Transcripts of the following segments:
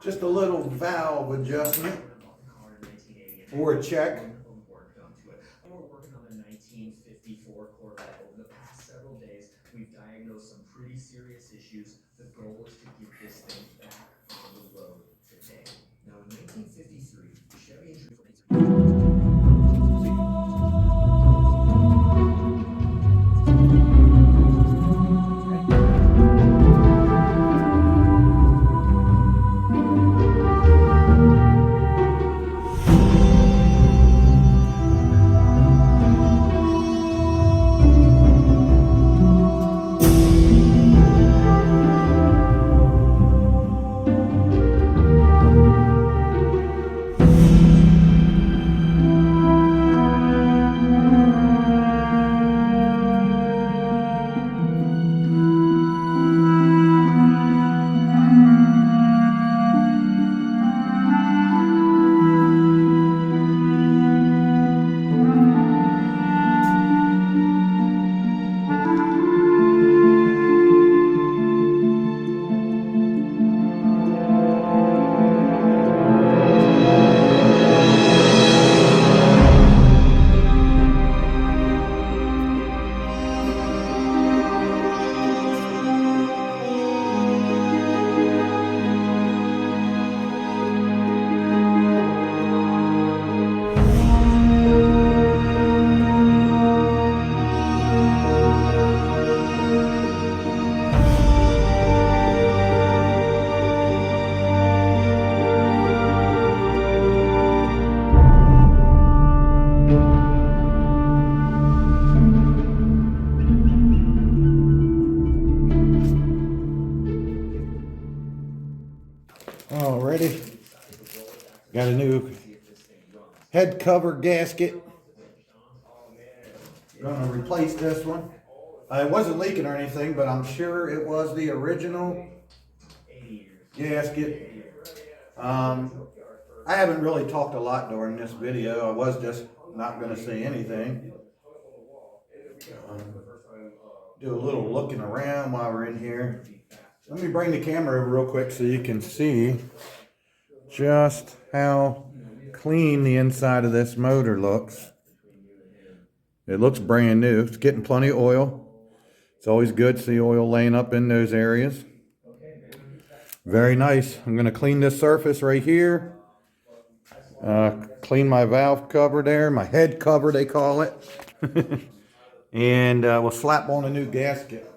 Just a little valve adjustment or a check. We're working on the 1954 Corvette. Over the past several days, we've diagnosed some pretty serious issues. The goal is to get this thing back on the road today. Now, in 1953, Chevy introduced. Alrighty, got a new head cover gasket. Gonna replace this one. It wasn't leaking or anything, but I'm sure it was the original gasket. I haven't really talked a lot during this video. I was just not gonna say anything. Do a little looking around while we're in here. Let me bring the camera over real quick so you can see just how clean the inside of this motor looks. It looks brand new. It's getting plenty of oil. It's always good to see oil laying up in those areas. Very nice. I'm going to clean this surface right here. Clean my valve cover there, my head cover they call it. And we'll slap on a new gasket.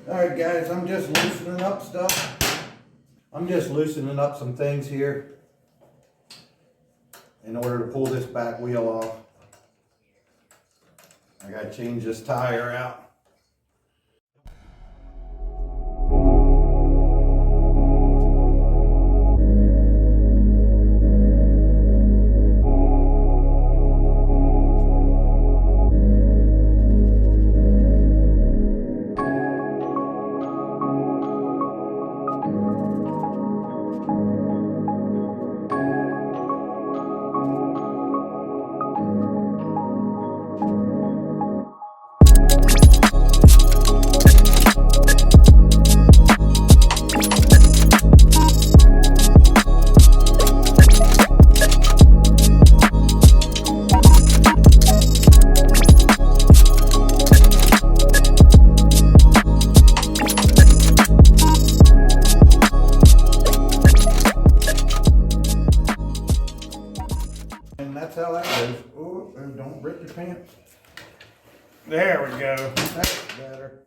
Alright guys, I'm just loosening up stuff. I'm just loosening up some things here in order to pull this back wheel off. I gotta change this tire out. your pants. There we go. That's better.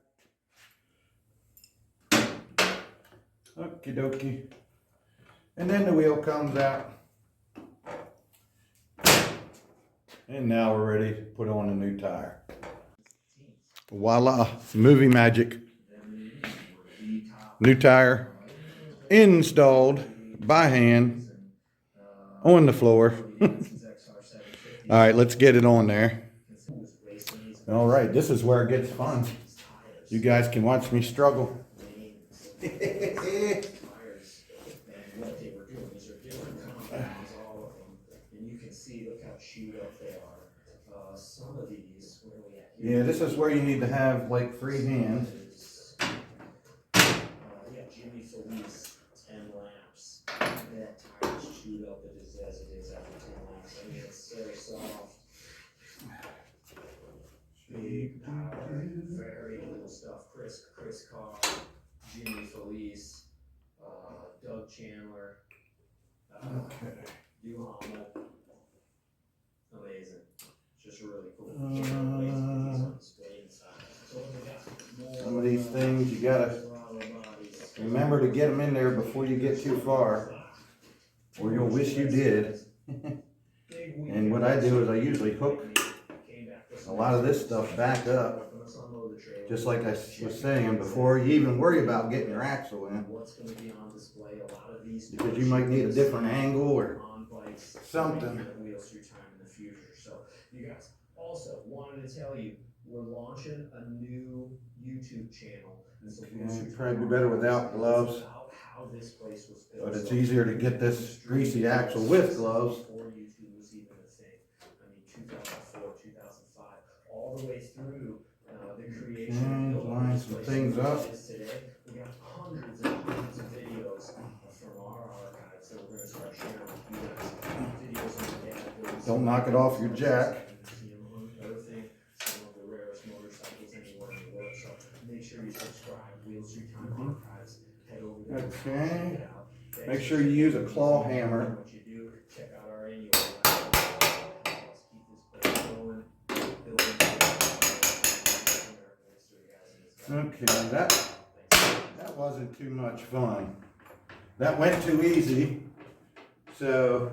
Okie dokie. And then the wheel comes out. And now we're ready to put on a new tire. Voila, movie magic. New tire installed by hand on the floor. All right, let's get it on there. All right, this is where it gets fun. You guys can watch me struggle. Yeah, this is where you need to have like 3 hands. Jimmy Felice, 10 laps. That tire's chewed up as it is after 10 laps. I mean, it's so soft. Big power, very little stuff. Chris Carr, Jimmy Felice, Doug Chandler, Duhamel. Amazing. Just really cool. Some of these things you gotta remember to get them in there before you get too far, or you'll wish you did. And what I do is I usually hook a lot of this stuff back up, just like I was saying, before you even worry about getting your axle in, because you might need a different angle or something. You guys, also wanted to tell you, we're launching a new YouTube channel. And so it'd probably be better without gloves, but it's easier to get this greasy axle with gloves. Before YouTube was even a thing. I mean, 2004, 2005, all the way through the creation of line some things up. today. We got hundreds and hundreds of videos from our archives that we're going to start sharing with you guys. Videos on the dad. Don't knock it off your jack. Make sure you subscribe. Wheels Through Time Archives. Head over there. Okay. Make sure you use a claw hammer. What you do, check out our annual. Let's keep this place going. Okay, that wasn't too much fun. That went too easy. So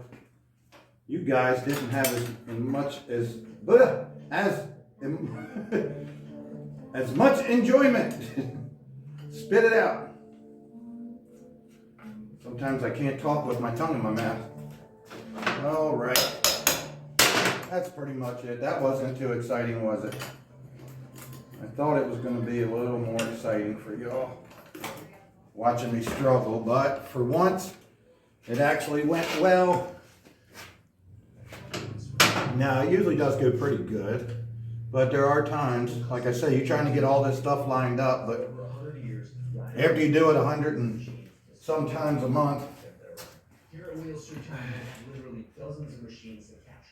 you guys didn't have as much enjoyment. Spit it out. Sometimes I can't talk with my tongue in my mouth. All right. That's pretty much it. That wasn't too exciting, was it? I thought it was going to be a little more exciting for y'all watching me struggle, but for once, it actually went well. Now, it usually does go pretty good. But there are times, like I say, you're trying to get all this stuff lined up, but after you do it 100 and sometimes a month.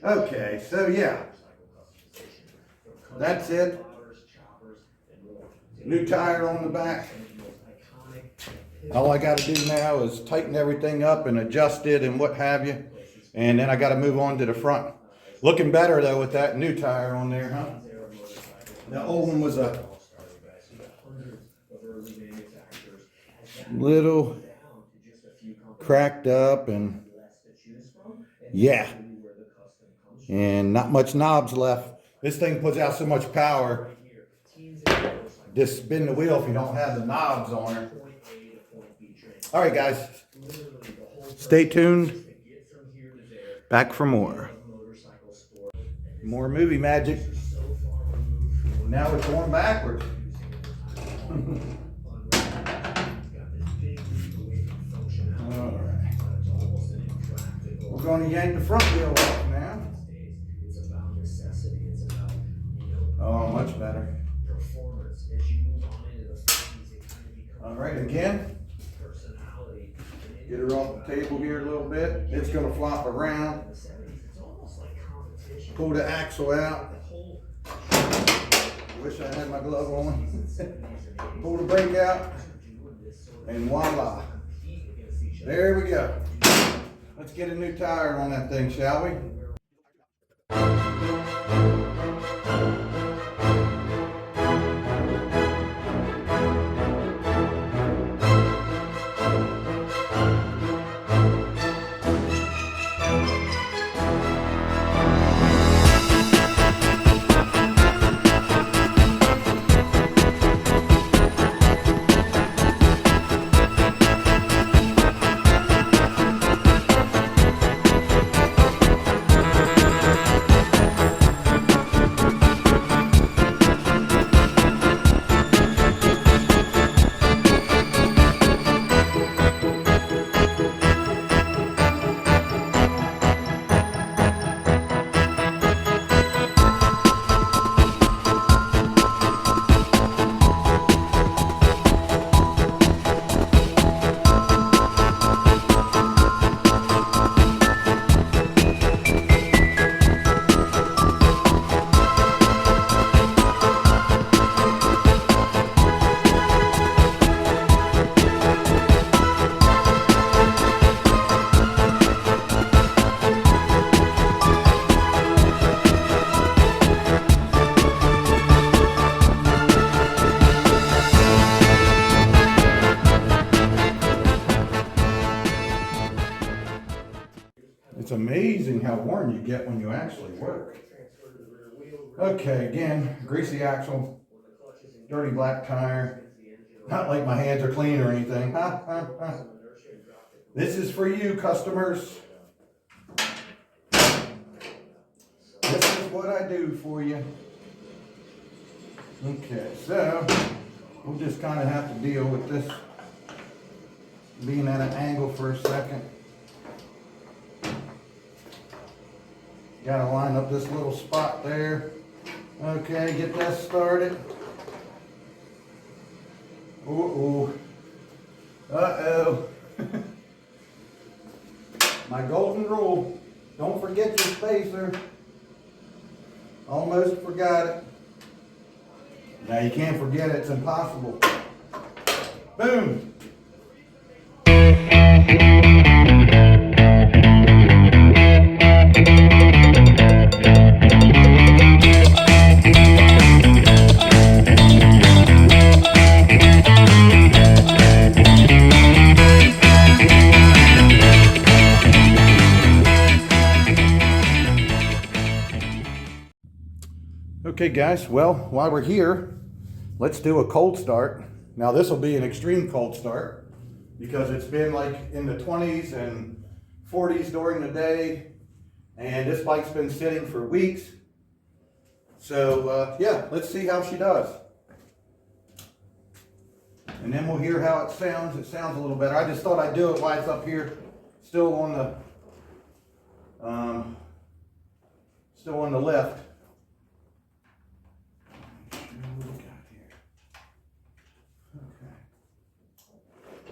Okay, so yeah, that's it. New tire on the back. All I got to do now is tighten everything up and adjust it and what have you. And then I got to move on to the front. Looking better though with that new tire on there, huh? The old one was a little cracked up and yeah, and not much knobs left. This thing puts out so much power. Just spin the wheel if you don't have the knobs on it. All right, guys, stay tuned. Back for more movie magic. Now it's going backwards. All right. We're going to yank the front wheel off now. Oh, much better. All right, again. Get her off the table here a little bit. It's going to flop around. Pull the axle out. Wish I had my glove on. Pull the brake out. And voila. There we go. Let's get a new tire on that thing, shall we? It's amazing how warm you get when you actually work. Okay, again, greasy axle, dirty black tire. Not like my hands are clean or anything. Ha, ha, ha. This is for you, customers. This is what I do for you. Okay, so we'll just kind of have to deal with this being at an angle for a second. Got to line up this little spot there. Okay, get that started. Uh-oh. Uh-oh. My golden rule, don't forget your spacer. Almost forgot it. Now you can't forget it, it's impossible. Boom. Okay guys, well, while we're here, let's do a cold start. Now this will be an extreme cold start because it's been like in the 20s and 40s during the day, and this bike's been sitting for weeks. So yeah, let's see how she does. And then we'll hear how it sounds. It sounds a little better. I just thought I'd do it while it's up here, still on the lift.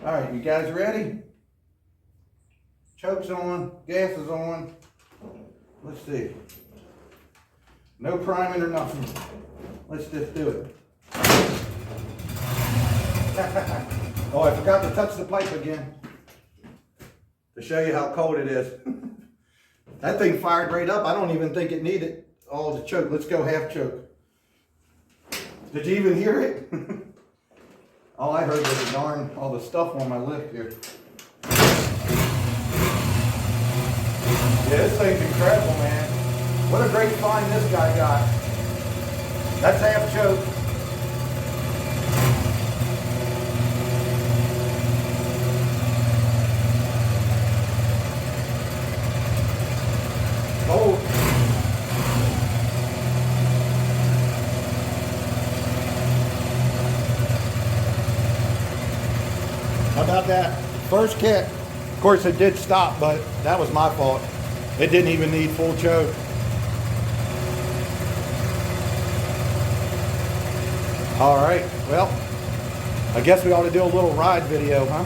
All right, you guys ready? Choke's on, gas is on. Let's see. No priming or nothing. Let's just do it. Oh, I forgot to touch the pipe again to show you how cold it is. That thing fired right up. I don't even think it needed all the choke. Let's go half choke. Did you even hear it? All I heard was all the stuff on my lip here. Yeah, this thing's incredible, man. What a great find this guy got. That's half choke. Oh. How about that? First kick. Of course it did stop, but that was my fault. It didn't even need full choke. All right, well, I guess we ought to do a little ride video, huh?